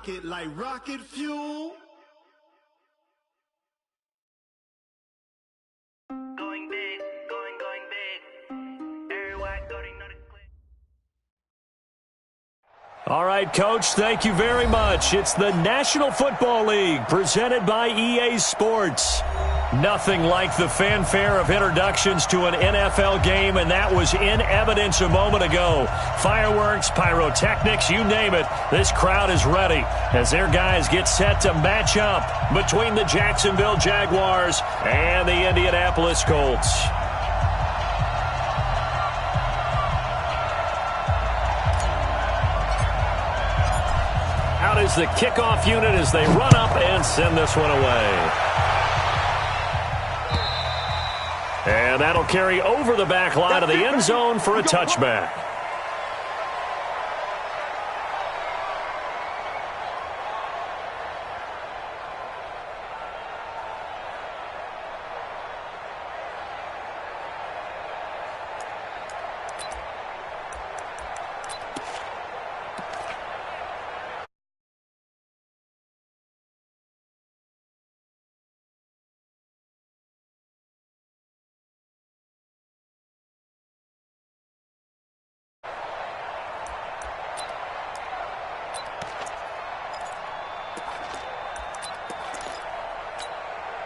rocket like rocket fuel. Going big, going big. Everywhere I go, they know the click. All right, Coach, thank you very much. It's the National Football League presented by EA Sports. Nothing like the fanfare of introductions to an NFL game, and that was in evidence a moment ago. Fireworks, pyrotechnics, you name it. This crowd is ready as their guys get set to match up between the Jacksonville Jaguars and the Indianapolis Colts. Out is the kickoff unit as they run up and send this one away. And that'll carry over the back line of the end zone for a touchback.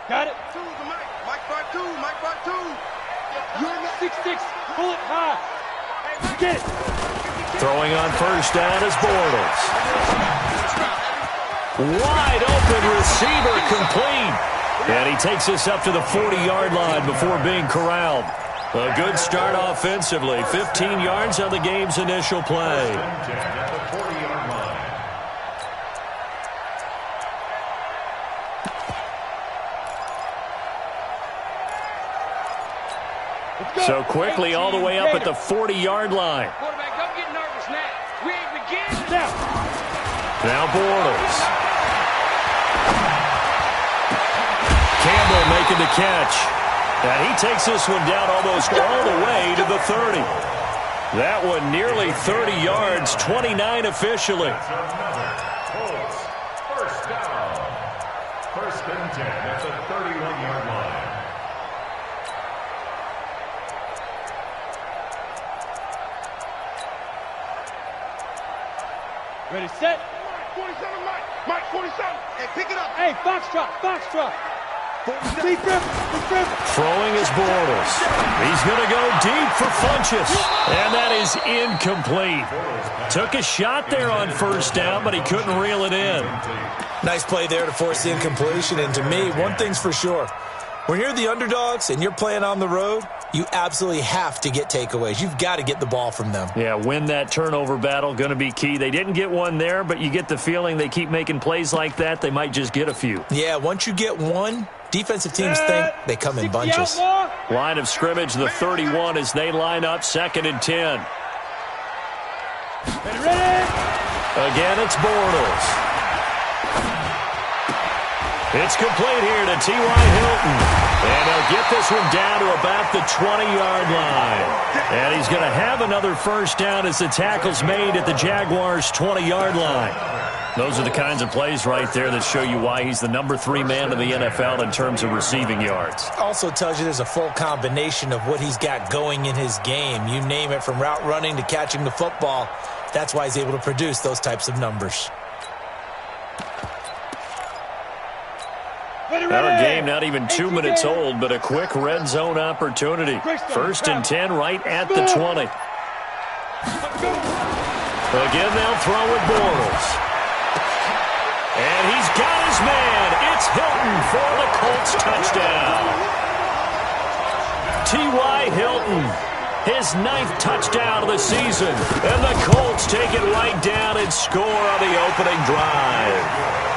Got it. Mike bar two. You're in the 6-6. Pull it high. Get it. Throwing on first down is Bortles. Wide open receiver complete. And he takes us up to the 40-yard line before being corralled. A good start offensively. 15 yards on the game's initial play. So quickly all the way up at the 40-yard line. Quarterback, don't get nervous now. We ain't beginning now. Now Bortles. Campbell making the catch. And he takes this one down almost all the way to the 30. That one nearly 30 yards, 29 officially. First down. First and 10 at the 31-yard line. Ready, set. 47, Mike 47. Hey, pick it up. Hey, foxtrot. Deep rip. Throwing is Bortles. He's going to go deep for Funchess. And that is incomplete. Took a shot there on first down, but he couldn't reel it in. Nice play there to force the incompletion. And to me, one thing's for sure. When you're the underdogs and you're playing on the road, you absolutely have to get takeaways. You've got to get the ball from them. Yeah, win that turnover battle, going to be key. They didn't get one there, but you get the feeling they keep making plays like that, they might just get a few. Yeah, once you get one, defensive teams think they come in bunches. Line of scrimmage, the 31, as they line up 2nd and 10. Ready. Again, it's Bortles. It's complete here to T.Y. Hilton. And he'll get this one down to about the 20-yard line. And he's going to have another first down as the tackle's made at the Jaguars' 20-yard line. Those are the kinds of plays right there that show you why he's the number 3 man in the NFL in terms of receiving yards. Also tells you there's a full combination of what he's got going in his game. You name it, from route running to catching the football. That's why he's able to produce those types of numbers. Our game not even 2 minutes old, but a quick red zone opportunity. 1st and 10 right at the 20. Again, they'll throw with Bortles. And he's got his man. It's Hilton for the Colts touchdown. T.Y. Hilton, his 9th touchdown of the season. And the Colts take it right down and score on the opening drive.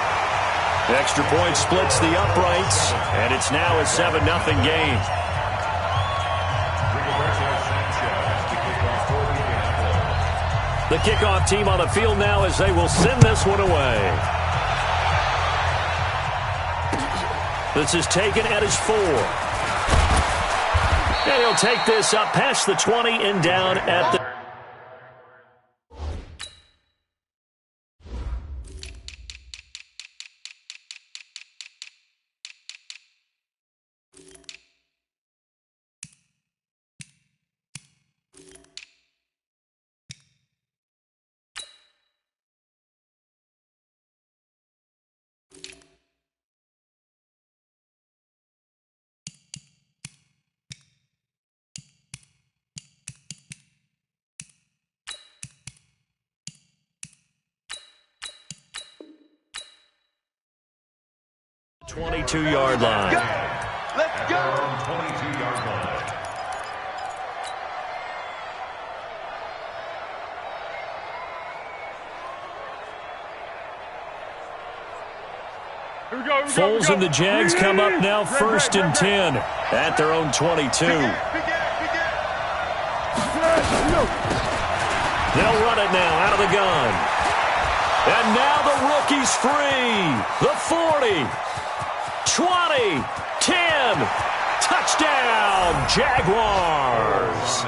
Extra point splits the uprights, and it's now a 7-0 game. The kickoff team on the field now as they will send this one away. This is taken at his 4. And he'll take this up past the 20 and down at the 22-yard line. Let's go. 22-yard line. Foles and the Jags come up now 1st and 10 at their own 22. They'll run it now out of the gun. And now the rookie's free. The 40, 20, 10. Touchdown, Jaguars.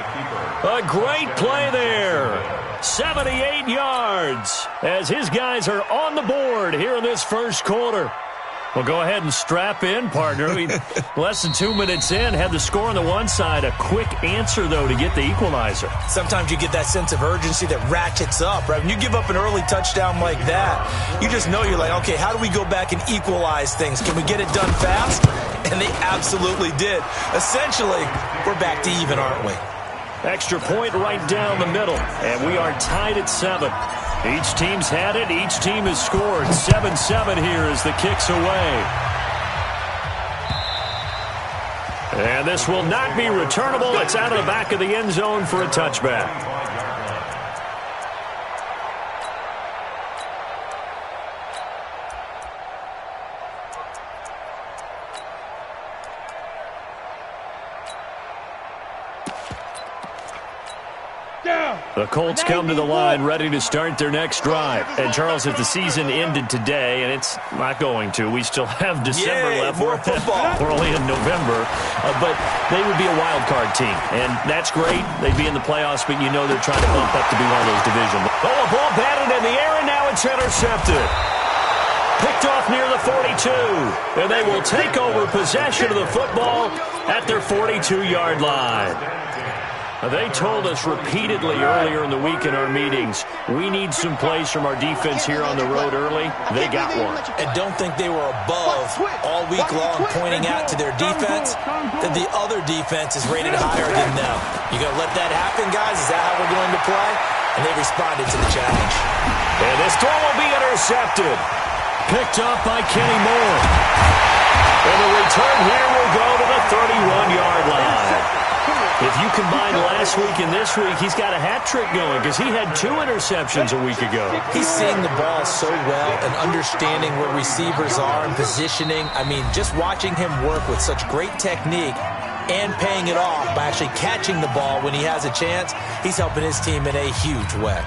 A great play there. 78 yards as his guys are on the board here in this first quarter. Well, go ahead and strap in, partner. Less than 2 minutes in, had the score on the one side. A quick answer, though, to get the equalizer. Sometimes you get that sense of urgency that ratchets up, right? When you give up an early touchdown like that, you just know you're like, okay, how do we go back and equalize things? Can we get it done fast? And they absolutely did. Essentially, we're back to even, aren't we? Extra point right down the middle, and we are tied at 7. Each team's had it. Each team has scored. 7-7 here as the kick's away. And this will not be returnable. It's out of the back of the end zone for a touchback. The Colts come to the line ready to start their next drive. And, Charles, if the season ended today, and it's not going to, we still have December left. More football. We're only in November. But they would be a wild card team. And that's great. They'd be in the playoffs, but you know they're trying to bump up to be one of those division. Oh, a ball batted in the air, and now it's intercepted. Picked off near the 42. And they will take over possession of the football at their 42-yard line. They told us repeatedly earlier in the week in our meetings, we need some plays from our defense here on the road early. They got one. And don't think they were above all week long pointing out to their defense that the other defense is rated higher than them. You going to let that happen, guys? Is that how we're going to play? And they responded to the challenge. And this throw will be intercepted. Picked up by Kenny Moore. And the return here will go to the 31-yard line. If you combine last week and this week, he's got a hat trick going because he had 2 interceptions a week ago. He's seeing the ball so well and understanding where receivers are and positioning. I mean, just watching him work with such great technique and paying it off by actually catching the ball when he has a chance, he's helping his team in a huge way.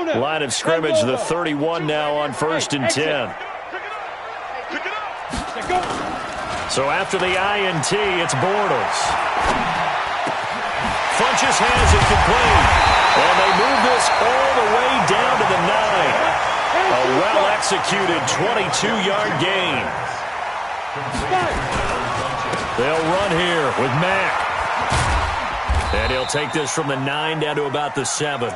Line of scrimmage, the 31 now on 1st and 10. So after the INT, it's Bortles. Funches has it complete. And they move this all the way down to the 9. A well-executed 22-yard gain. They'll run here with Mack. And he'll take this from the 9 down to about the 7.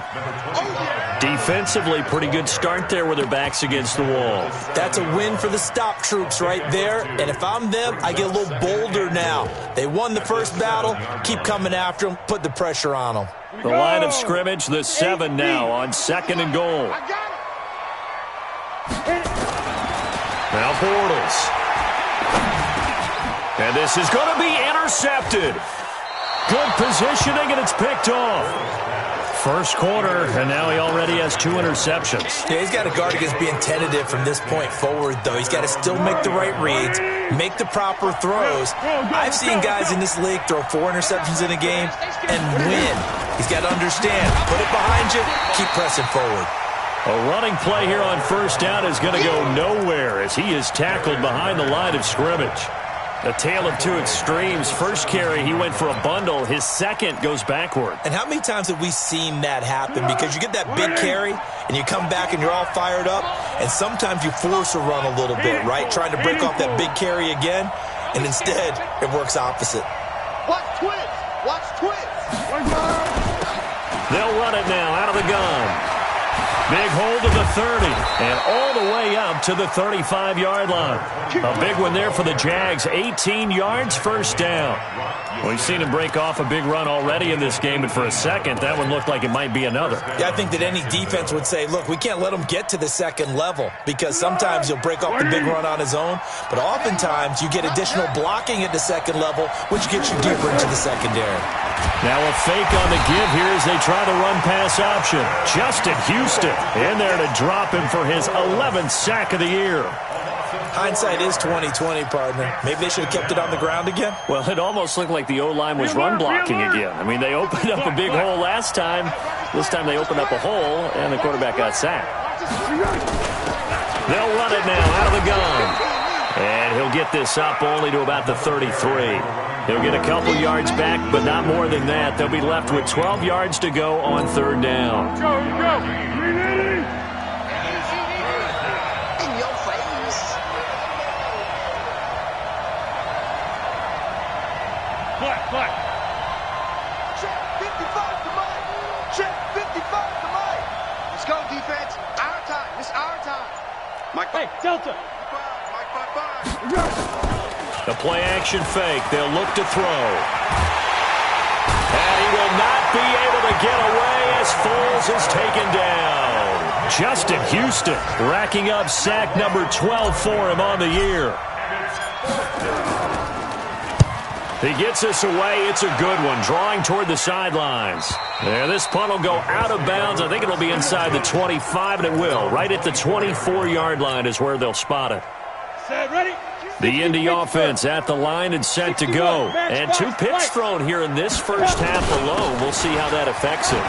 Defensively, pretty good start there with their backs against the wall. That's a win for the stop troops right there. And if I'm them, I get a little bolder now. They won the first battle. Keep coming after them. Put the pressure on them. The line of scrimmage, the 7 now on 2nd and goal. Now Bortles. And this is going to be intercepted. Good positioning, and it's picked off. First quarter, and now he already has 2 interceptions. Yeah, he's got to guard against being tentative from this point forward, though. He's got to still make the right reads, make the proper throws. I've seen guys in this league throw 4 interceptions in a game and win. He's got to understand, put it behind you, keep pressing forward. A running play here on 1st down is going to go nowhere as he is tackled behind the line of scrimmage. A tale of 2 extremes. First carry, he went for a bundle. His second goes backward. And how many times have we seen that happen? Because you get that big carry, and you come back and you're all fired up, and sometimes you force a run a little bit, right? Trying to break off that big carry again, and instead, it works opposite. Watch twins! Watch twins! They'll run it now out of the gun. Big hold to the 30, and all the way up to the 35-yard line. A big one there for the Jags, 18 yards, first down. We've seen him break off a big run already in this game, and for a second, that one looked like it might be another. Yeah, I think that any defense would say, look, we can't let him get to the second level, because sometimes he'll break off the big run on his own, but oftentimes you get additional blocking at the second level, which gets you deeper into the secondary. Now a fake on the give here as they try the run-pass option. Justin Houston in there to drop him for his 11th sack of the year. Hindsight is 20/20, partner. Maybe they should have kept it on the ground again. Well, it almost looked like the O-line was run blocking again. I mean, they opened up a big hole last time. This time they opened up a hole, and the quarterback got sacked. They'll run it now out of the gun. And he'll get this up only to about the 33. He'll get a couple yards back, but not more than that. They'll be left with 12 yards to go on third down. In your face. Flat. Check 55 to Mike. Check 55 to Mike. Let's go, defense. Our time. It's our time. Mike. Hey, Delta. Mike 5. The play-action fake. They'll look to throw. And he will not be able to get away as Foles is taken down. Justin Houston racking up sack number 12 for him on the year. He gets this away. It's a good one. Drawing toward the sidelines. There, this punt will go out of bounds. I think it'll be inside the 25, and it will. Right at the 24-yard line is where they'll spot it. Set, ready? The Indy offense at the line and set to go. And 2 picks thrown here in this first half alone. We'll see how that affects him.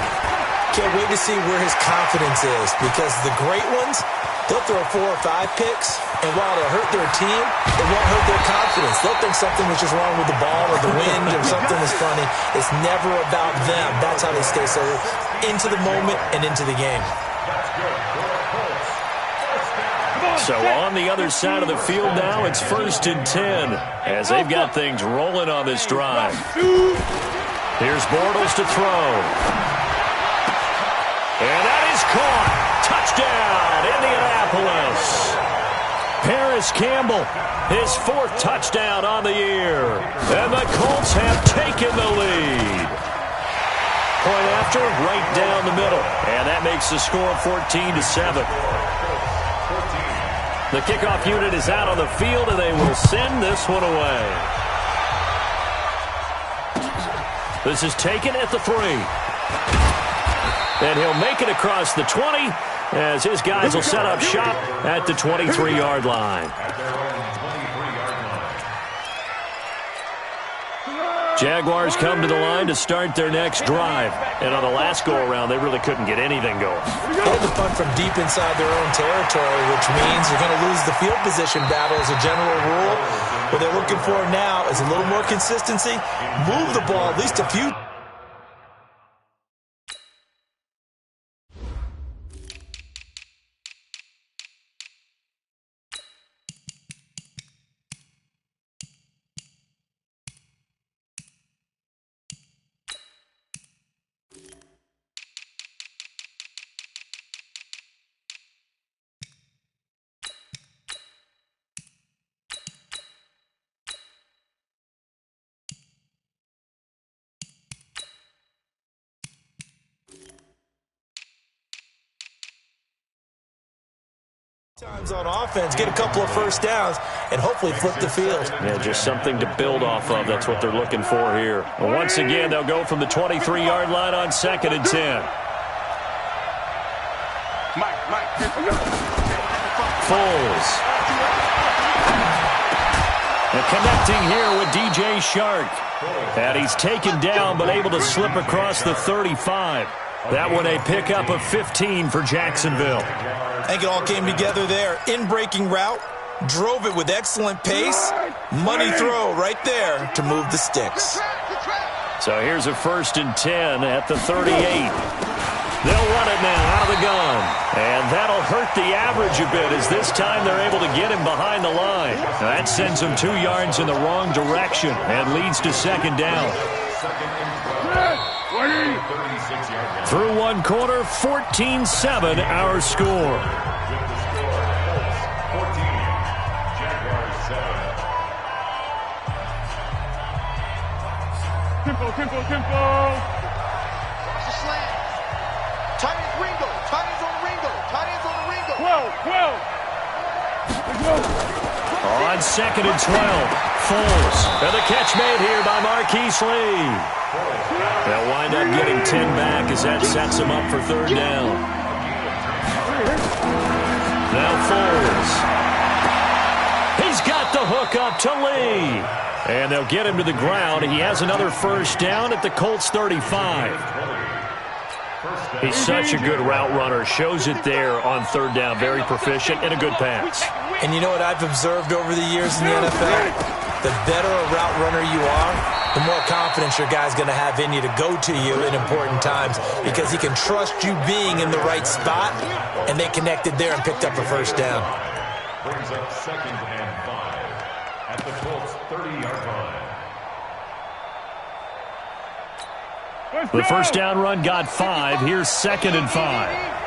Can't wait to see where his confidence is, because the great ones, they'll throw 4 or 5 picks, and while it'll hurt their team, it won't hurt their confidence. They'll think something was just wrong with the ball or the wind or something was funny. It's never about them. That's how they stay so into the moment and into the game. So on the other side of the field now, it's 1st and 10 as they've got things rolling on this drive. Here's Bortles to throw. And that is caught. Touchdown, Indianapolis. Paris Campbell, his 4th touchdown on the year. And the Colts have taken the lead. Point after, right down the middle. And that makes the score 14-7. The kickoff unit is out on the field, and they will send this one away. This is taken at the 3. And he'll make it across the 20 as his guys will set up shop at the 23-yard line. Jaguars come to the line to start their next drive. And on the last go-around, they really couldn't get anything going. They had to punt from deep inside their own territory, which means you're going to lose the field position battle as a general rule. What they're looking for now is a little more consistency, move the ball at least a few. Times on offense, get a couple of first downs, and hopefully flip the field. Yeah, just something to build off of. That's what they're looking for here. Well, once again, they'll go from the 23-yard line on 2nd and 10. Foles. And connecting here with DJ Shark. And he's taken down, but able to slip across the 35. That one a pickup of 15 for Jacksonville. I think it all came together there. In-breaking route, drove it with excellent pace. Money throw right there to move the sticks. So here's a 1st and 10 at the 38. They'll run it now out of the gun. And that'll hurt the average a bit as this time they're able to get him behind the line. Now that sends him 2 yards in the wrong direction and leads to 2nd down. Through one quarter, 14-7 our score. With the score, Colts 14, Jaguars 7. Tempo. Watch the slant. Tight ends Ringo. Tight ends on Ringo. Tight ends on the Ringo. 12. On second and 12, Foles. And the catch made here by Marquise Lee. They'll wind up getting 10 back as that sets them up for third down. Now Foles. He's got the hook up to Lee. And they'll get him to the ground. He has another first down at the Colts 35. He's such a good route runner. Shows it there on third down. Very proficient and a good pass. And you know what I've observed over the years in the NFL? The better a route runner you are, the more confidence your guy's going to have in you to go to you in important times because he can trust you being in the right spot, and they connected there and picked up a first down. Brings up 2nd and 5 at the Colts 30-yard line. The first down run got 5. Here's 2nd and 5.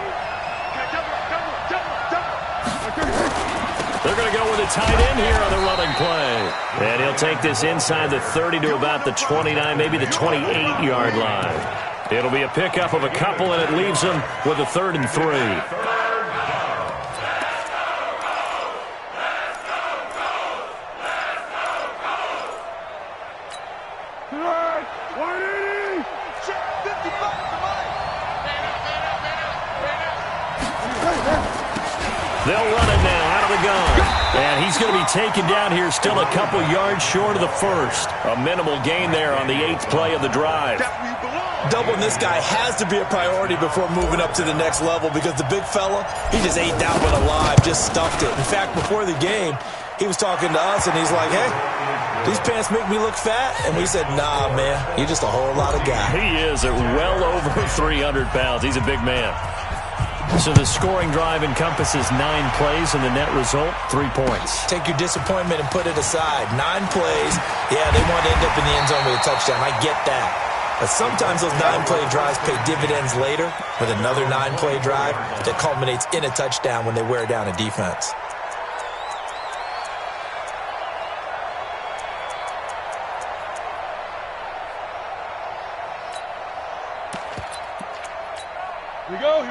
They're going to go with a tight end here on the running play. And he'll take this inside the 30 to about the 29, maybe the 28-yard line. It'll be a pickup of a couple, and it leaves them with a 3rd and 3. They'll run it now out of the gun. And he's going to be taken down here still a couple yards short of the first. A minimal gain there on the 8th play of the drive. Doubling this guy has to be a priority before moving up to the next level because the big fella, he just ate that one alive, just stuffed it. In fact, before the game, he was talking to us, and he's like, hey, these pants make me look fat? And we said, nah, man, you're just a whole lot of guy. He is at well over 300 pounds. He's a big man. So the scoring drive encompasses 9 plays, and the net result, 3 points. Take your disappointment and put it aside. 9 plays. Yeah, they want to end up in the end zone with a touchdown. I get that. But sometimes those 9-play drives pay dividends later with another 9-play drive that culminates in a touchdown when they wear down a defense.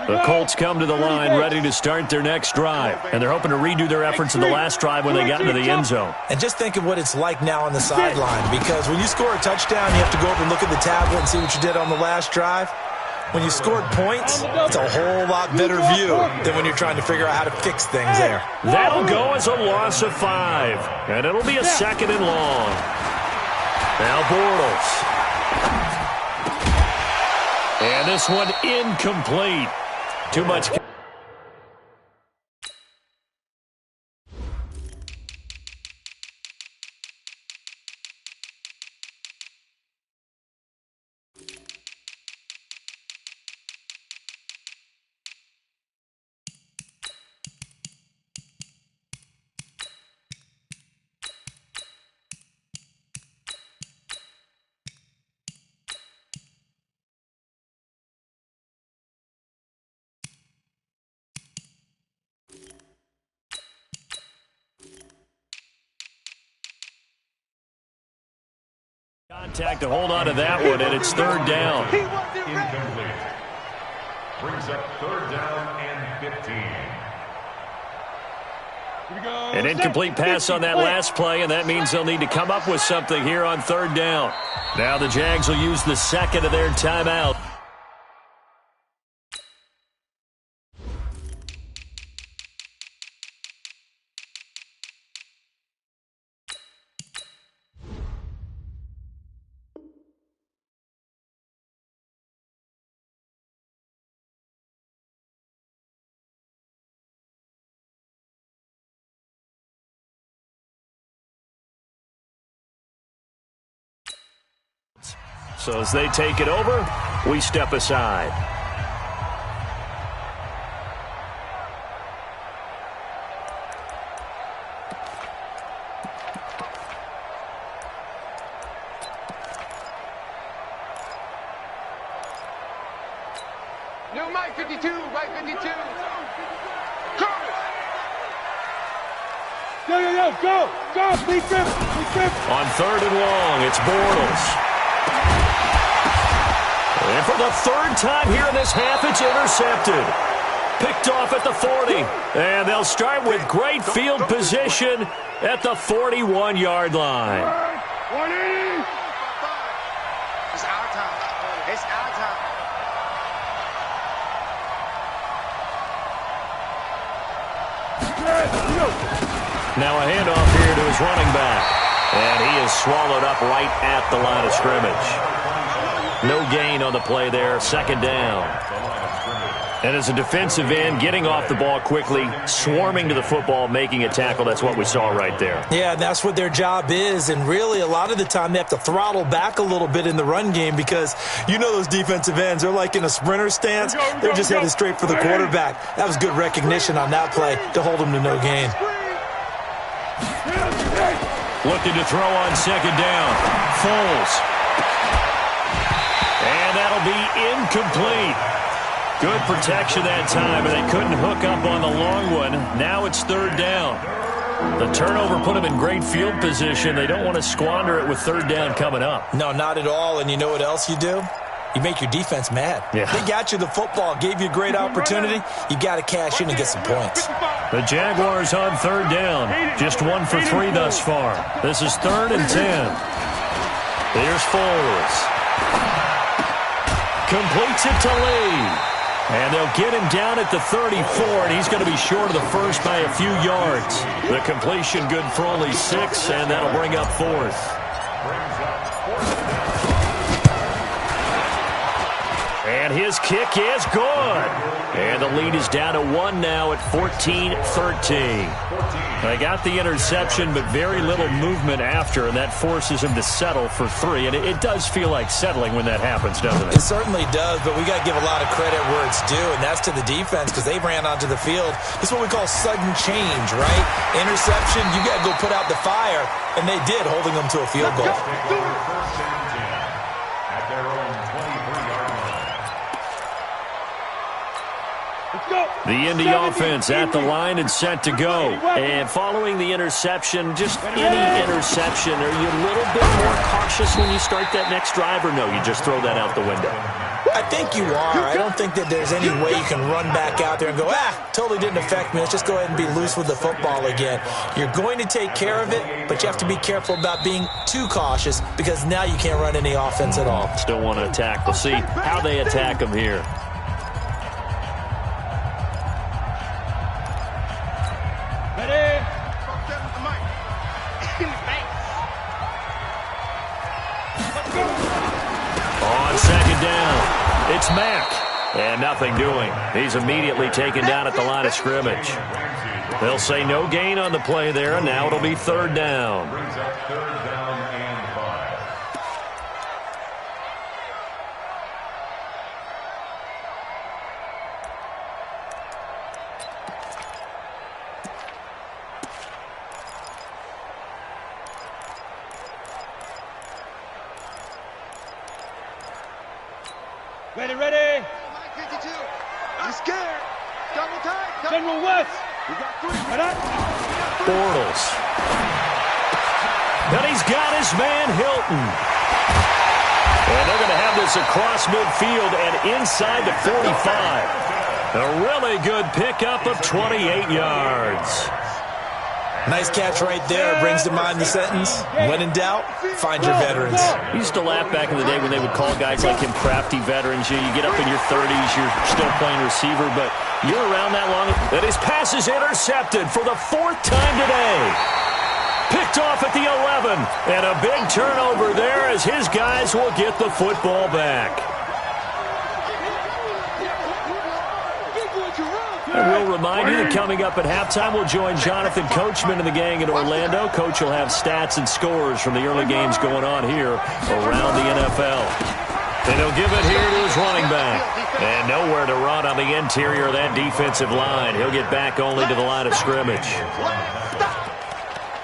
The Colts come to the line ready to start their next drive. And they're hoping to redo their efforts in the last drive when they got into the end zone. And just think of what it's like now on the sideline, because when you score a touchdown, you have to go over and look at the tablet and see what you did on the last drive. When you scored points, it's a whole lot better view than when you're trying to figure out how to fix things there. That'll go as a loss of 5. And it'll be a 2nd and long. Now Bortles. And this one incomplete. Too much. Contact to hold on to that one, and it's 3rd down. Incomplete. Brings up 3rd down and 15. An incomplete pass on that last play, and that means they'll need to come up with something here on 3rd down. Now the Jags will use the 2nd of their timeout. So as they take it over, we step aside. Mike 52, Mike 52. Go, please trip. On 3rd and long, it's Bortles. And for the 3rd time here in this half, it's intercepted. Picked off at the 40. And they'll start with great field position at the 41-yard line. 180. It's our time. It's our time. Now a handoff here to his running back. And he is swallowed up right at the line of scrimmage. No gain on the play there. 2nd down. And as a defensive end, getting off the ball quickly, swarming to the football, making a tackle, that's what we saw right there. Yeah, that's what their job is. And really, a lot of the time, they have to throttle back a little bit in the run game because you know those defensive ends, they're like in a sprinter stance. They're just headed straight for the quarterback. That was good recognition on that play to hold them to no gain. Looking to throw on 2nd down. Foles. And that'll be incomplete. Good protection that time, and they couldn't hook up on the long one. Now it's 3rd down. The turnover put them in great field position. They don't want to squander it with 3rd down coming up. No, not at all. And you know what else you do? You make your defense mad. Yeah. They got you the football, gave you a great opportunity. You got to cash in and get some points. The Jaguars on 3rd down. Just 1 for 3 thus far. This is 3rd and 10. Here's Foles. Completes it to Lee. And they'll get him down at the 34, and he's going to be short of the first by a few yards. The completion good for only 6, and that'll bring up 4th. And his kick is good. And the lead is down to 1 now at 14-13. They got the interception, but very little movement after, and that forces him to settle for 3. And it does feel like settling when that happens, doesn't it? It certainly does, but we got to give a lot of credit where it's due, and that's to the defense because they ran onto the field. This is what we call sudden change, right? Interception, you got to go put out the fire, and they did, holding them to a field goal. The Indy offense at the line and set to go. And following the interception, just any interception, are you a little bit more cautious when you start that next drive, or no, you just throw that out the window? I think you are. I don't think that there's any way you can run back out there and go, totally didn't affect me. Let's just go ahead and be loose with the football again. You're going to take care of it, but you have to be careful about being too cautious because now you can't run any offense at all. Still want to attack. We'll see how they attack them here. On 2nd down, it's Mack. And nothing doing. He's immediately taken down at the line of scrimmage. They'll say no gain on the play there, and now it'll be 3rd down. Brings up 3rd down and 5. Ready. Mike 52. He's scared. Double tight. General West. We got 3. Bortles. And he's got his man Hilton. And they're going to have this across midfield and inside the 45. A really good pickup of 28 yards. Nice catch right there. Brings to mind the sentence, when in doubt, find your veterans. We used to laugh back in the day when they would call guys like him crafty veterans. You get up in your 30s, you're still playing receiver, but you're around that long. And his pass is intercepted for the 4th time today. Picked off at the 11. And a big turnover there as his guys will get the football back. I will remind you that coming up at halftime, we'll join Jonathan Coachman and the gang in Orlando. Coach will have stats and scores from the early games going on here around the NFL. And he'll give it here to his running back. And nowhere to run on the interior of that defensive line. He'll get back only to the line of scrimmage.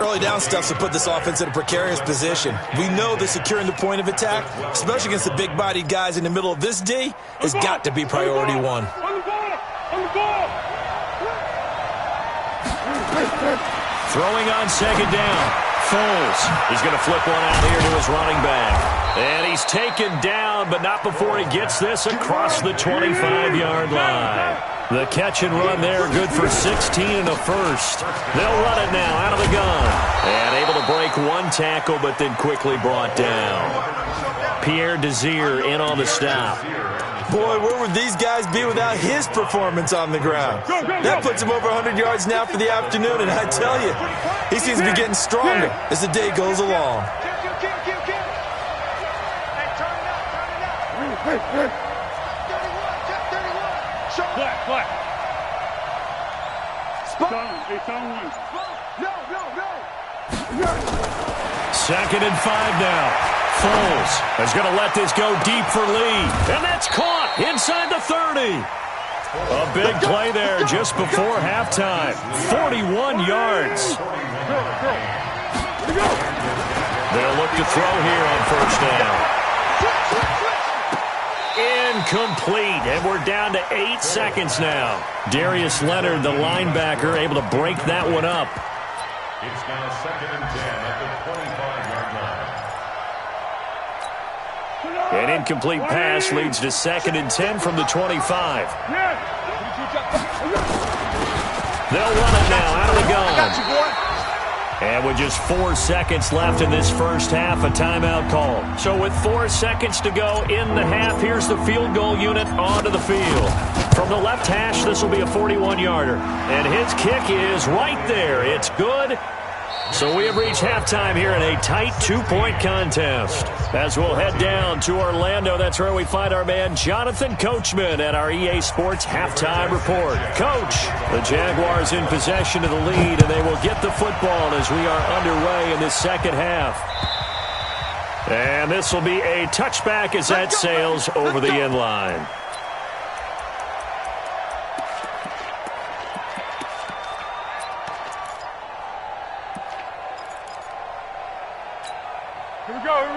Early down stuffs will put this offense in a precarious position. We know that securing the point of attack, especially against the big-bodied guys in the middle of this D, has got to be priority one. Throwing on second down. Foles. He's going to flip one out here to his running back. And he's taken down, but not before he gets this across the 25-yard line. The catch and run there, good for 16 and a first. They'll run it now out of the gun. And able to break one tackle, but then quickly brought down. Pierre Desir in on the stop. Boy, where would these guys be without his performance on the ground? That puts him over 100 yards now for the afternoon, and I tell you, he seems to be getting stronger as the day goes along. Second and 5 now. Foles is going to let this go deep for Lee. And that's caught inside the 30. A big play there just before halftime. 41 yards. They'll look to throw here on first down. Incomplete, and we're down to 8 seconds now. Darius Leonard, the linebacker, able to break that one up. It's now second and 10 at the 25-yard line. An incomplete pass leads to second and 10 from the 25. They'll run it now out of the gun. And with just 4 seconds left in this first half, a timeout call. So with 4 seconds to go in the half, here's the field goal unit onto the field. From the left hash, this will be a 41-yarder. And his kick is right there. It's good. So we have reached halftime here in a tight 2-point contest. As we'll head down to Orlando, that's where we find our man Jonathan Coachman at our EA Sports Halftime Report. Coach, the Jaguars in possession of the lead, and they will get the football as we are underway in this second half. And this will be a touchback as that sails over the end line.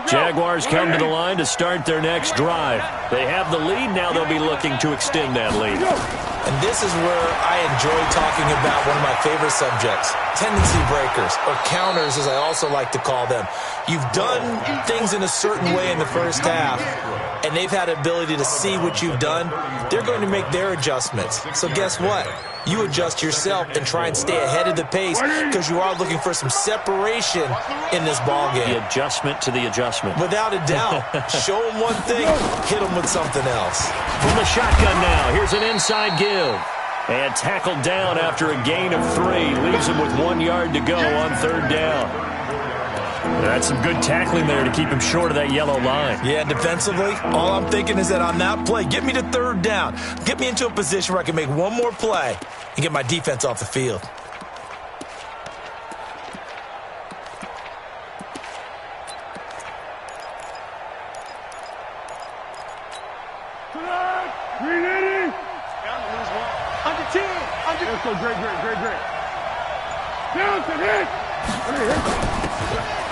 Jaguars come to the line to start their next drive. They have the lead. Now they'll be looking to extend that lead. And this is where I enjoy talking about one of my favorite subjects, tendency breakers, or counters as I also like to call them. You've done things in a certain way in the first half, and they've had the ability to see what you've done. They're going to make their adjustments. So guess what? You adjust yourself and try and stay ahead of the pace because you are looking for some separation in this ballgame. The adjustment to the adjustment. Without a doubt. Show them one thing, hit them with something else. From the shotgun now, here's an inside give. And tackled down after a gain of 3. Leaves him with 1 yard to go on third down. That's some good tackling there to keep him short of that yellow line. Yeah, defensively, all I'm thinking is that on that play, get me to third down. Get me into a position where I can make one more play and get my defense off the field. Let's go, great. Down to hit.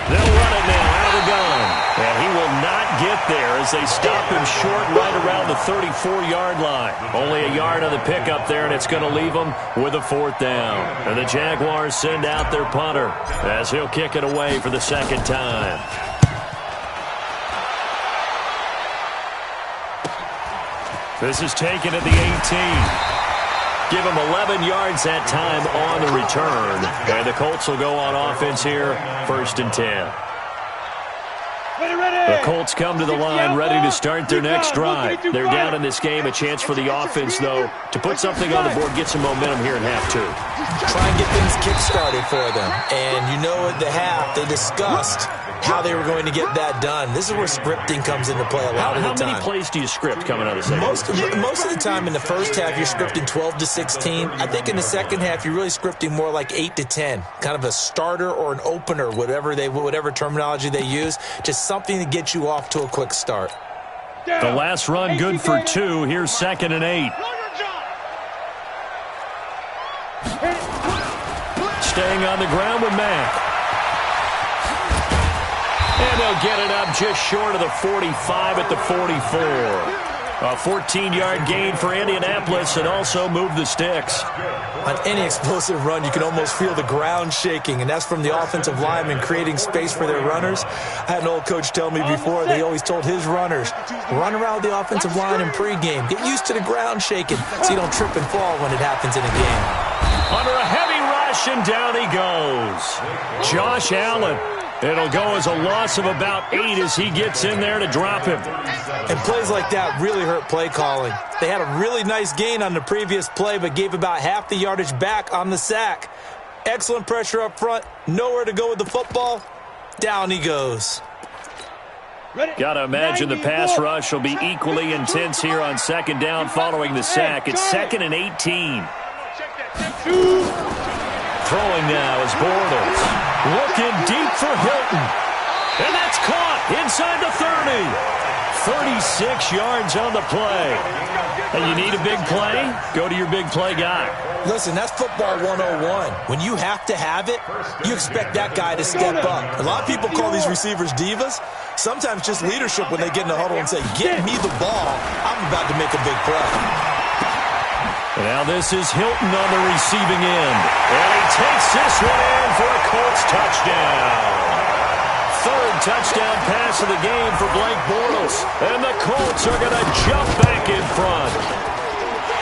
They'll run it now out of the gun. And he will not get there as they stop him short right around the 34-yard line. Only a yard on the pickup there, and it's going to leave him with a fourth down. And the Jaguars send out their punter as he'll kick it away for the second time. This is taken at the 18. Give him 11 yards that time on the return. And the Colts will go on offense here, 1st and 10. The Colts come to the line ready to start their next drive. They're down in this game. A chance for the offense, though, to put something on the board, get some momentum here in half 2. Try and get things kick-started for them. And you know at the half, they discussed how they were going to get that done. This is where scripting comes into play a lot of the time. How many plays do you script coming out of the second? Most of the time in the first half, you're scripting 12 to 16. I think in the second half, you're really scripting more like 8 to 10. Kind of a starter or an opener, whatever terminology they use. Just something to get you off to a quick start. The last run good for 2. Here's 2nd and 8. Staying on the ground with Mack. And they'll get it up just short of the 45 at the 44. A 14-yard gain for Indianapolis and also move the sticks. On any explosive run, you can almost feel the ground shaking, and that's from the offensive linemen creating space for their runners. I had an old coach tell me before, they always told his runners, run around the offensive line in pregame. Get used to the ground shaking so you don't trip and fall when it happens in a game. Under a heavy rush, and down he goes. Josh Allen. It'll go as a loss of about 8 as he gets in there to drop him. And plays like that really hurt play calling. They had a really nice gain on the previous play, but gave about half the yardage back on the sack. Excellent pressure up front. Nowhere to go with the football. Down he goes. Got to imagine the pass rush will be equally intense here on second down following the sack. It's 2nd and 18. Throwing now is Bortles. Looking deep for Hilton. And that's caught inside the 30. 36 yards on the play. And you need a big play? Go to your big play guy. Listen, that's football 101. When you have to have it, you expect that guy to step up. A lot of people call these receivers divas. Sometimes just leadership when they get in the huddle and say, get me the ball. I'm about to make a big play. Now this is Hilton on the receiving end. And he takes this one in for a Colts touchdown. 3rd touchdown pass of the game for Blake Bortles. And the Colts are going to jump back in front.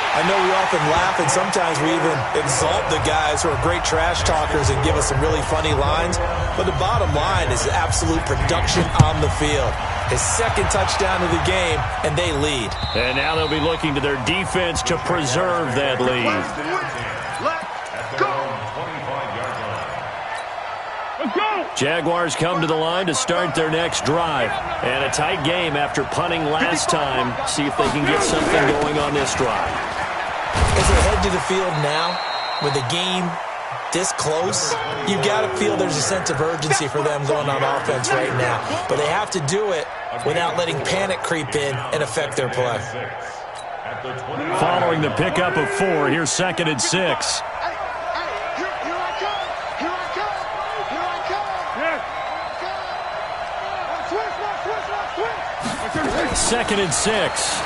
I know we often laugh and sometimes we even exalt the guys who are great trash talkers and give us some really funny lines. But the bottom line is absolute production on the field. His 2nd touchdown of the game, and they lead. And now they'll be looking to their defense to preserve that lead. Jaguars come to the line to start their next drive. And a tight game after punting last time. See if they can get something going on this drive. As they head to the field now, with the game this close, you got to feel there's a sense of urgency for them going on offense right now. But they have to do it without letting panic creep in and affect their play. Following the pickup of 4, here's 2nd and 6. Second and 6.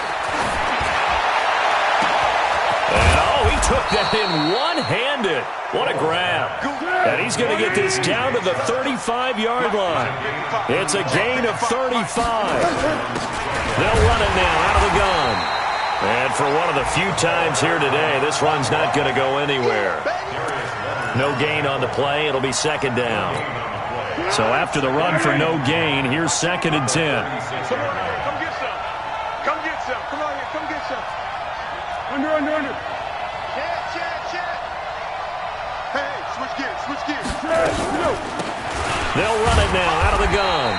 And he took that in one-handed. What a grab. And he's going to get this down to the 35-yard line. It's a gain of 35. They'll run it now out of the gun. And for one of the few times here today, this run's not going to go anywhere. No gain on the play. It'll be 2nd down. So after the run for no gain, here's 2nd and 10. Under. Hey, switch gears. They'll run it now out of the gun.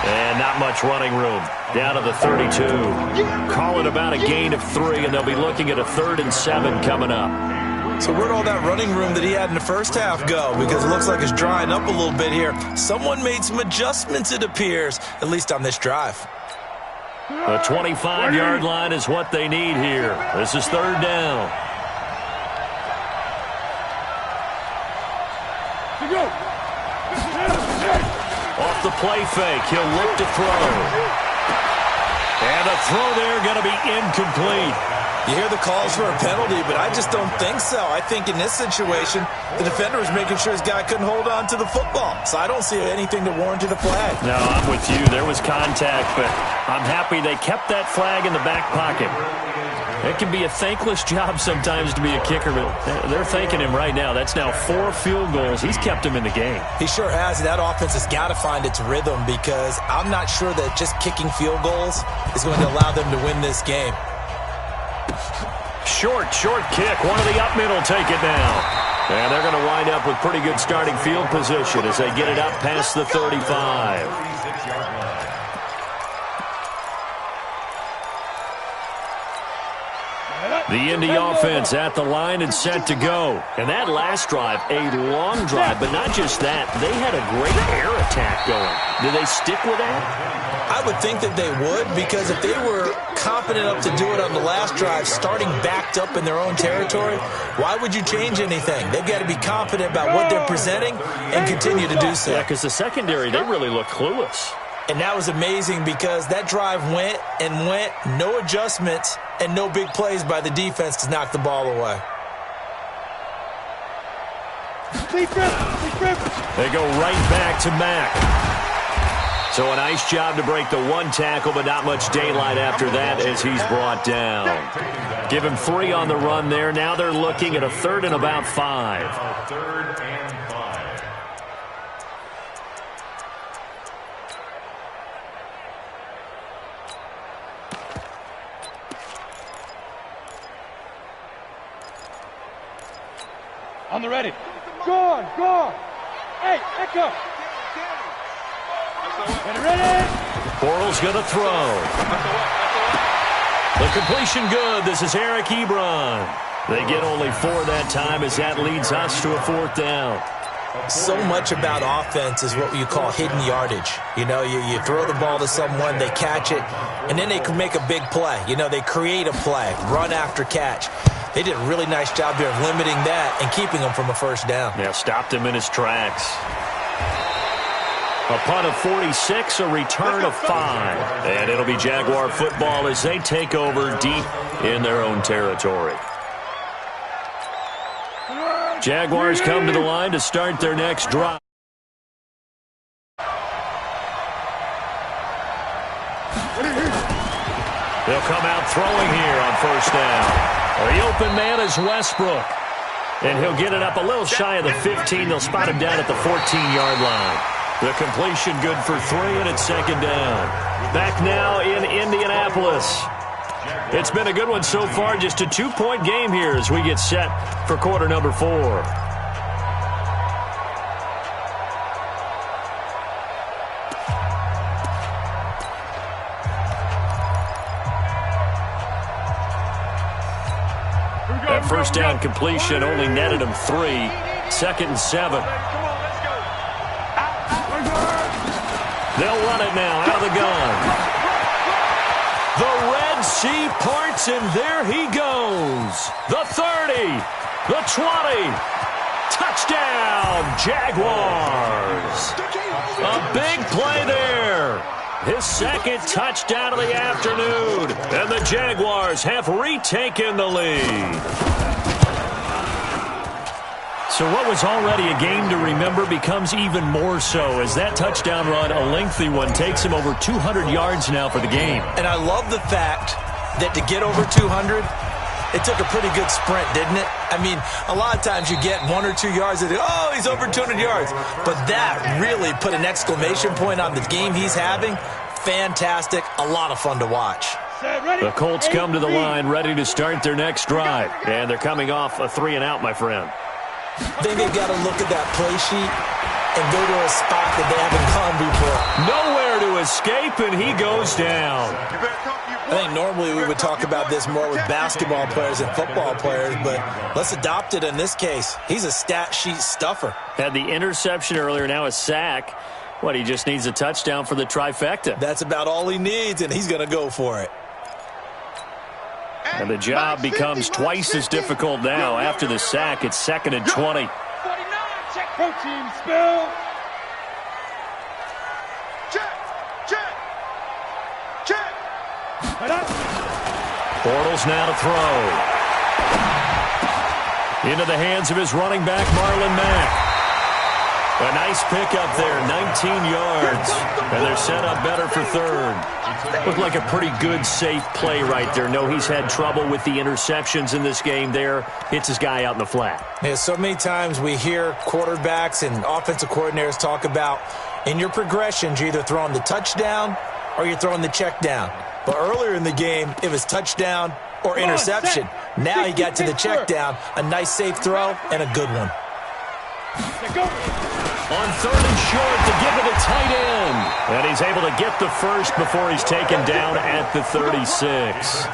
And not much running room. Down to the 32. Call it about a gain of 3, and they'll be looking at a 3rd and 7 coming up. So where'd all that running room that he had in the first half go? Because it looks like it's drying up a little bit here. Someone made some adjustments, it appears, at least on this drive. The 25-yard line is what they need here. This is 3rd down. Off the play fake, he'll look to throw. And the throw there going to be incomplete. You hear the calls for a penalty, but I just don't think so. I think in this situation, the defender was making sure his guy couldn't hold on to the football. So I don't see anything to warrant the flag. No, I'm with you. There was contact, but I'm happy they kept that flag in the back pocket. It can be a thankless job sometimes to be a kicker, but they're thanking him right now. That's now 4 field goals. He's kept him in the game. He sure has. That offense has got to find its rhythm because I'm not sure that just kicking field goals is going to allow them to win this game. Short kick. One of the up middle take it now. And they're going to wind up with pretty good starting field position as they get it up past the 35. The Indy offense at the line and set to go. And that last drive, a long drive, but not just that. They had a great air attack going. Do they stick with that? I would think that they would, because if they were confident enough to do it on the last drive, starting backed up in their own territory, why would you change anything? They've got to be confident about what they're presenting and continue to do so. Yeah, because the secondary, they really look clueless. And that was amazing because that drive went and went, no adjustments and no big plays by the defense to knock the ball away. They go right back to Mack. So a nice job to break the one tackle, but not much daylight after that as he's brought down. Give him 3 on the run there. Now they're looking at a 3rd and about 5. A 3rd and 5. On the ready. Go on. Hey, Echo. Get ready. Bortles going to throw. The completion good. This is Eric Ebron. They get only 4 that time as that leads us to a 4th down. So much about offense is what you call hidden yardage. You know, you throw the ball to someone, they catch it, and then they can make a big play. You know, they create a play, run after catch. They did a really nice job there of limiting that and keeping him from a 1st down. Yeah, stopped him in his tracks. A punt of 46, a return of 5. And it'll be Jaguar football as they take over deep in their own territory. Jaguars come to the line to start their next drive. They'll come out throwing here on 1st down. The open man is Westbrook. And he'll get it up a little shy of the 15. They'll spot him down at the 14-yard line. The completion good for 3, and it's 2nd down. Back now in Indianapolis. It's been a good one so far. Just a 2-point game here as we get set for quarter number 4. That 1st down completion only netted him 3. 2nd and 7. They'll run it now out of the gun. The Red Sea parts, and there he goes. The 30, the 20. Touchdown, Jaguars. A big play there. His 2nd touchdown of the afternoon. And the Jaguars have retaken the lead. So what was already a game to remember becomes even more so as that touchdown run, a lengthy one, takes him over 200 yards now for the game. And I love the fact that to get over 200, it took a pretty good sprint, didn't it? I mean, a lot of times you get 1 or 2 yards and oh, he's over 200 yards. But that really put an exclamation point on the game he's having. Fantastic. A lot of fun to watch. The Colts come to the line ready to start their next drive. And they're coming off a 3-and-out, my friend. I think they've got to look at that play sheet and go to a spot that they haven't gone before. Nowhere to escape, and he goes down. I think normally we would talk about this more with basketball players and football players, but let's adopt it in this case. He's a stat sheet stuffer. Had the interception earlier, now a sack. What, he just needs a touchdown for the trifecta. That's about all he needs, and he's going to go for it. And the job becomes twice as difficult now. After the sack, it's 2nd and 20. 49, check protein spill. Check. Bortles now to throw. Into the hands of his running back, Marlon Mack. A nice pickup there, 19 yards. And they're set up better for 3rd. Looked like a pretty good, safe play right there. No, he's had trouble with the interceptions in this game there. Hits his guy out in the flat. Yeah, so many times we hear quarterbacks and offensive coordinators talk about in your progressions, you're either throwing the touchdown or you're throwing the check down. But earlier in the game, it was touchdown or interception. Now he got to the check down. A nice, safe throw and a good one. Go. On 3rd and short to give to the tight end. And he's able to get the first before he's taken down at the 36.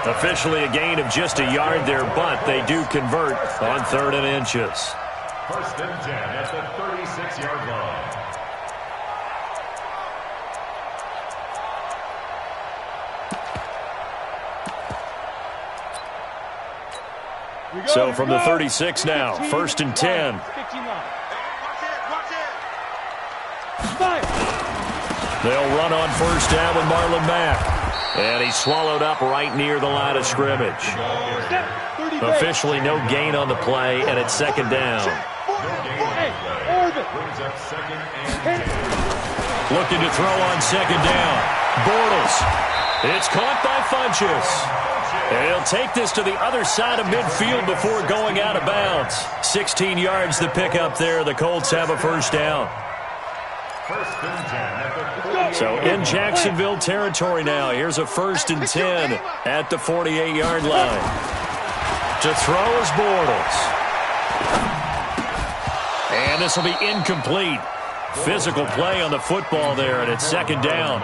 Officially a gain of just a yard there, but they do convert on 3rd and inches. 1st and 10 at the 36-yard line. So from the 36 now, 1st and 10. They'll run on 1st down with Marlon Mack. And he's swallowed up right near the line of scrimmage. Officially no gain on the play, and it's 2nd down. Looking to throw on 2nd down. Bortles. It's caught by Funchess. And he'll take this to the other side of midfield before going out of bounds. 16 yards to pick up there. The Colts have a 1st down. So in Jacksonville territory now. Here's a 1st and 10 at the 48-yard line. To throw is Bortles. And this will be incomplete. Physical play on the football there, and it's 2nd down.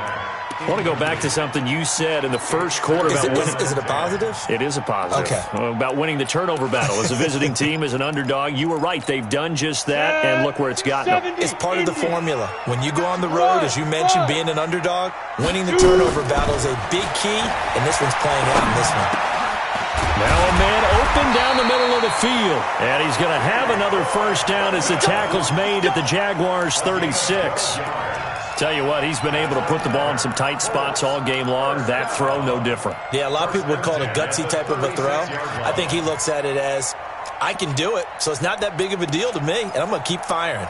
I want to go back to something you said in the first quarter about winning. Is it a positive? It is a positive. Okay. About winning the turnover battle as a visiting team, as an underdog. You were right. They've done just that, and look where it's gotten them. It's part of the formula. When you go on the road, as you mentioned, being an underdog, winning the turnover battle is a big key, and this one's playing out in this one. Now a man open down the middle of the field, and he's going to have another 1st down as the tackle's made at the Jaguars' 36. Tell you what, he's been able to put the ball in some tight spots all game long. That throw, no different. Yeah, a lot of people would call it a gutsy type of a throw. I think he looks at it as, I can do it, so it's not that big of a deal to me, and I'm going to keep firing.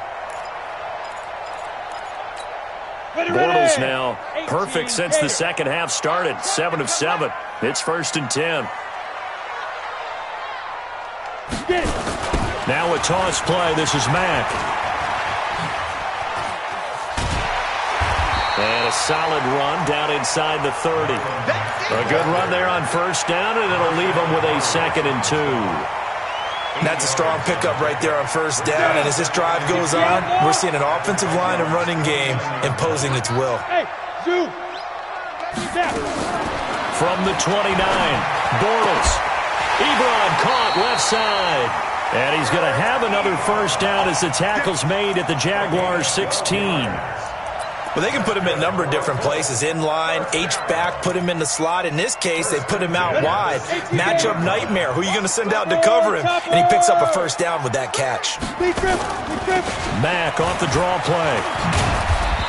Bortles now, perfect since the second half started. 7 of 7. It's 1st and 10. Now a toss play. This is Mack. And a solid run down inside the 30. A good run there on 1st down, and it'll leave them with a 2nd and 2. That's a strong pickup right there on 1st down, and as this drive goes on, we're seeing an offensive line and running game imposing its will. From the 29, Bortles. Ebron caught left side. And he's going to have another 1st down as the tackle's made at the Jaguars' 16. Well, they can put him in a number of different places. In line, H-back, put him in the slot. In this case, they put him out wide. Matchup nightmare. Who are you going to send out to cover him? And he picks up a 1st down with that catch. Mack off the draw play.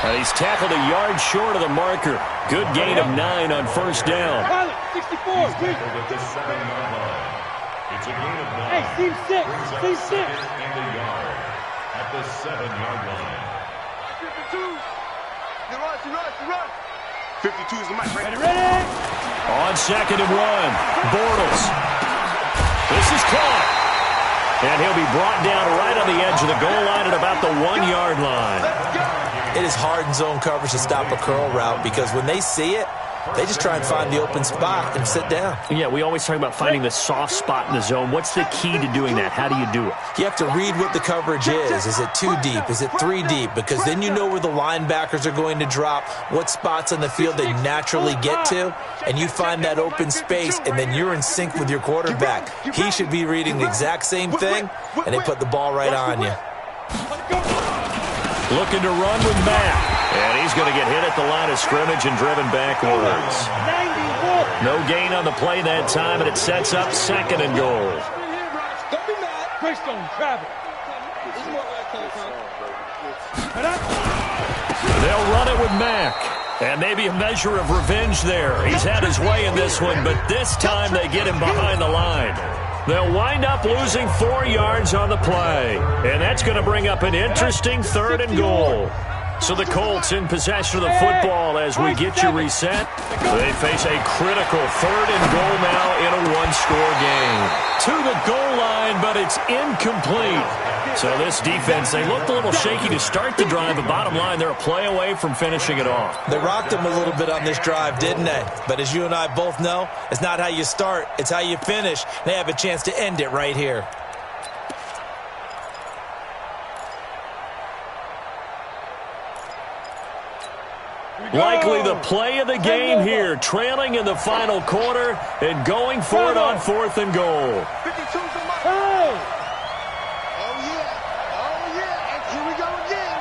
And he's tackled a yard short of the marker. Good gain of 9 on 1st down. 64. It's a gain of 9. Hey, team 6. Team 6. And a yard at the 7-yard line. 52 is the mic, right? Ready? On 2nd and 1, Bortles. This is caught. And he'll be brought down right on the edge of the goal line at about the 1-yard line. It is hard in zone coverage to stop a curl route because when they see it, they just try and find the open spot and sit down. Yeah, we always talk about finding the soft spot in the zone. What's the key to doing that? How do you do it? You have to read what the coverage is. Is it 2 deep? Is it 3 deep? Because then you know where the linebackers are going to drop, what spots on the field they naturally get to, and you find that open space, and then you're in sync with your quarterback. He should be reading the exact same thing, and they put the ball right on you. Looking to run with Mack. And he's going to get hit at the line of scrimmage and driven backwards. No gain on the play that time, and it sets up 2nd and goal. They'll run it with Mack. And maybe a measure of revenge there. He's had his way in this one, but this time they get him behind the line. They'll wind up losing 4 yards on the play. And that's going to bring up an interesting 3rd and goal. So the Colts in possession of the football as we get you reset. They face a critical 3rd and goal now in a 1-score game. To the goal line, but it's incomplete. So this defense, they looked a little shaky to start the drive, but bottom line, they're a play away from finishing it off. They rocked them a little bit on this drive, didn't they? But as you and I both know, it's not how you start, it's how you finish. They have a chance to end it right here. Likely the play of the game here, trailing in the final quarter and going for it on 4th and goal. 52's the mark. Oh, yeah. And here we go again.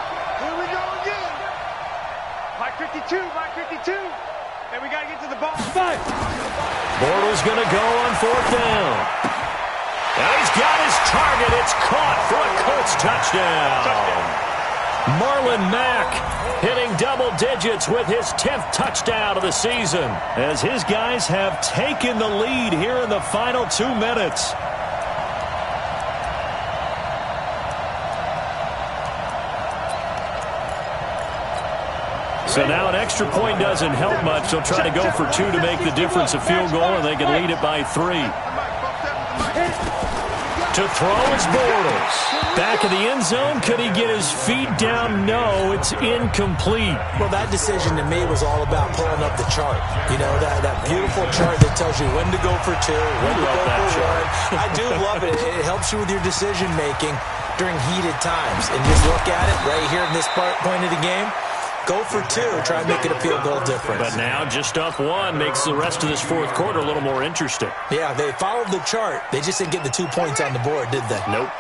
Mike 52. And we got to get to the ball. Bortles going to go on 4th down. And he's got his target. It's caught for a Colts touchdown. Marlon Mack hitting double digits with his 10th touchdown of the season as his guys have taken the lead here in the final 2 minutes. So now an extra point doesn't help much. They'll try to go for 2 to make the difference a field goal, and they can lead it by 3. To throw is Bortles. Back of the end zone. Could he get his feet down? No, it's incomplete. Well, that decision to me was all about pulling up the chart. You know, that beautiful chart that tells you when to go for 2, when to go for 1. I do love it. It helps you with your decision-making during heated times. And just look at it right here in this point of the game. Go for 2. Try and make it a field goal difference. But now just up 1 makes the rest of this 4th quarter a little more interesting. Yeah, they followed the chart. They just didn't get the 2 points on the board, did they? Nope.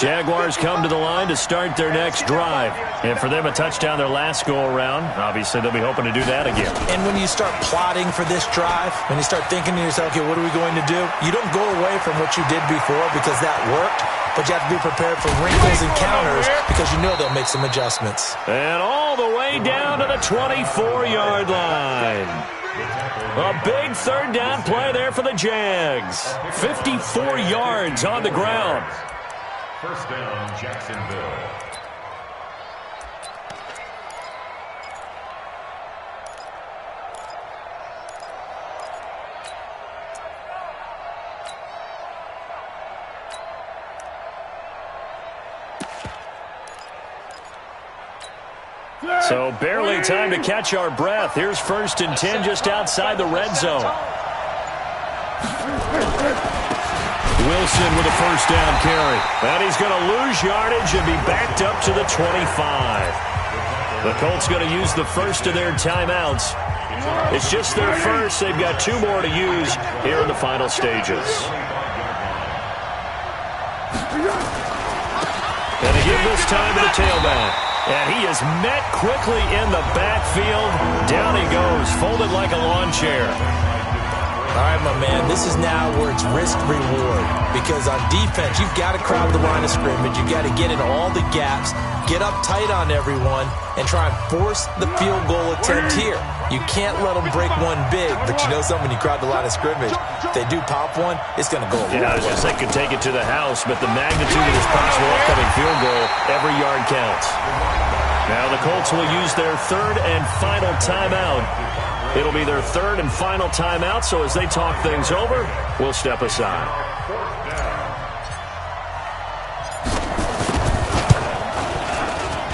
Jaguars come to the line to start their next drive. And for them, a touchdown their last go-around. Obviously, they'll be hoping to do that again. And when you start plotting for this drive, when you start thinking to yourself, okay, what are we going to do? You don't go away from what you did before because that worked, but you have to be prepared for wrinkles and counters because you know they'll make some adjustments. And all the way down to the 24-yard line. A big 3rd down play there for the Jags. 54 yards on the ground. First down, Jacksonville. So barely time to catch our breath. Here's 1st and 10 just outside the red zone. Wilson with a 1st down carry. And he's going to lose yardage and be backed up to the 25. The Colts going to use the first of their timeouts. It's just their first. They've got 2 more to use here in the final stages. And they give this time to the tailback. And he is met quickly in the backfield. Down he goes, folded like a lawn chair. All right, my man, this is now where it's risk-reward. Because on defense, you've got to crowd the line of scrimmage. You've got to get into all the gaps, get up tight on everyone, and try and force the field goal attempt here. You can't let them break one big, but you know something, when you crowd the line of scrimmage, if they do pop one, it's going to go away. Yeah, I was just saying, could take it to the house, but the magnitude of this possible upcoming field goal, every yard counts. Now the Colts will use their 3rd and final timeout. It'll be their 3rd and final timeout, so as they talk things over, we'll step aside.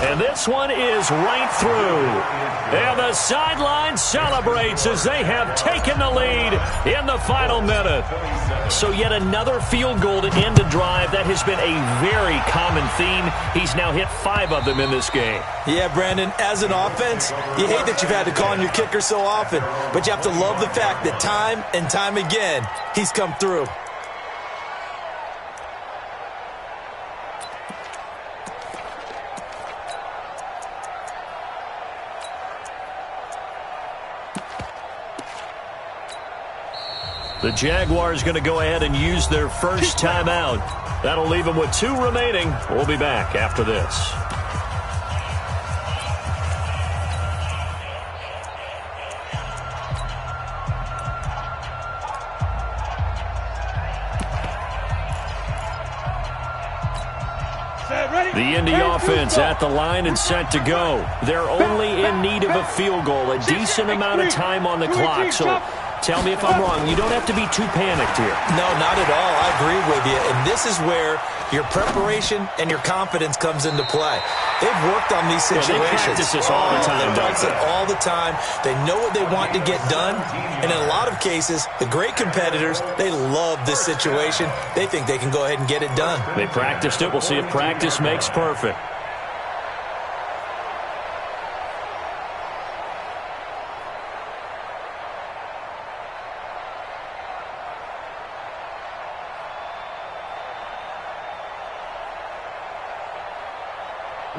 And this one is right through. And the sideline celebrates as they have taken the lead in the final minute. So yet another field goal to end a drive. That has been a very common theme. He's now hit 5 of them in this game. Yeah, Brandon, as an offense, you hate that you've had to call on your kicker so often, but you have to love the fact that time and time again, he's come through. The Jaguars going to go ahead and use their first timeout. That'll leave them with 2 remaining. We'll be back after this. The Indy offense at the line and set to go. They're only in need of a field goal, a decent amount of time on the clock. So tell me if I'm wrong. You don't have to be too panicked here. No, not at all. I agree with you. And this is where your preparation and your confidence comes into play. They've worked on these situations. They practice this all the time. They practice it all the time. They know what they want to get done. And in a lot of cases, the great competitors, they love this situation. They think they can go ahead and get it done. They practiced it. We'll see if practice makes perfect.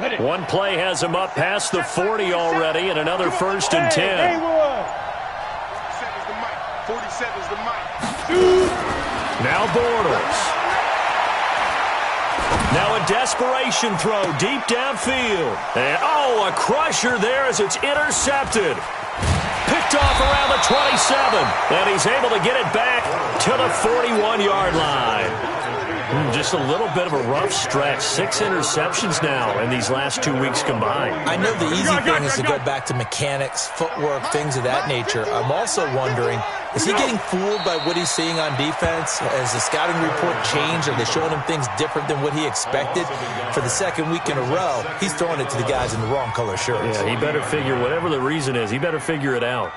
One play has him up past the 40 already, and another 1st and 10. 47's the mic. 47's the mic. Now Bortles. Now a desperation throw deep downfield. And, oh, a crusher there as it's intercepted. Picked off around the 27. And he's able to get it back to the 41-yard line. Just a little bit of a rough stretch. 6 interceptions now in these last 2 weeks combined. I know the easy thing is to go back to mechanics, footwork, things of that nature. I'm also wondering, is he getting fooled by what he's seeing on defense? Has the scouting report changed? Are they showing him things different than what he expected? For the second week in a row, he's throwing it to the guys in the wrong color shirts. Yeah, he better figure, whatever the reason is, he better figure it out.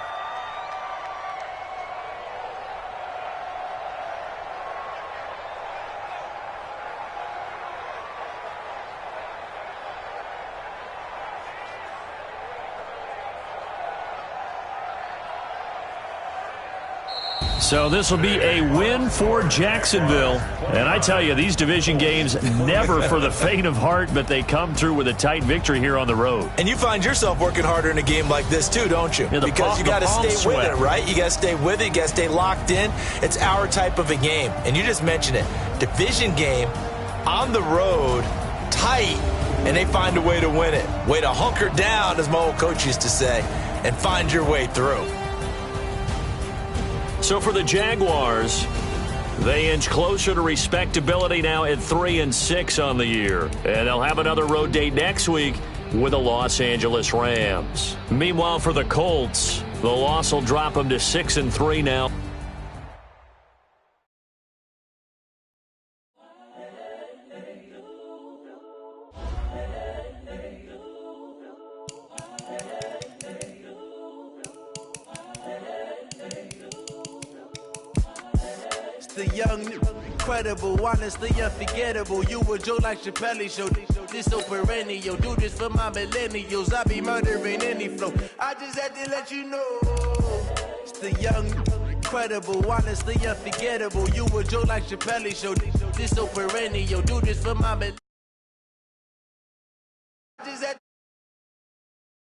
So this will be a win for Jacksonville. And I tell you, these division games, never for the faint of heart, but they come through with a tight victory here on the road. And you find yourself working harder in a game like this too, don't you? Yeah, because you got to stay with it, right? You got to stay with it. You got to stay locked in. It's our type of a game. And you just mentioned it. Division game, on the road, tight, and they find a way to win it. Way to hunker down, as my old coach used to say, and find your way through. So for the Jaguars, they inch closer to respectability now at 3-6 on the year. And they'll have another road date next week with the Los Angeles Rams. Meanwhile, for the Colts, the loss will drop them to 6-3 now. The young, incredible, honestly unforgettable. You a Joe like Chappelle show. This so perennial. Do this for my millennials. I be murdering any flow. I just had to let you know. It's the young, incredible, honestly unforgettable. You a Joe like Chappelle show. This so perennial. Do this for my millennials.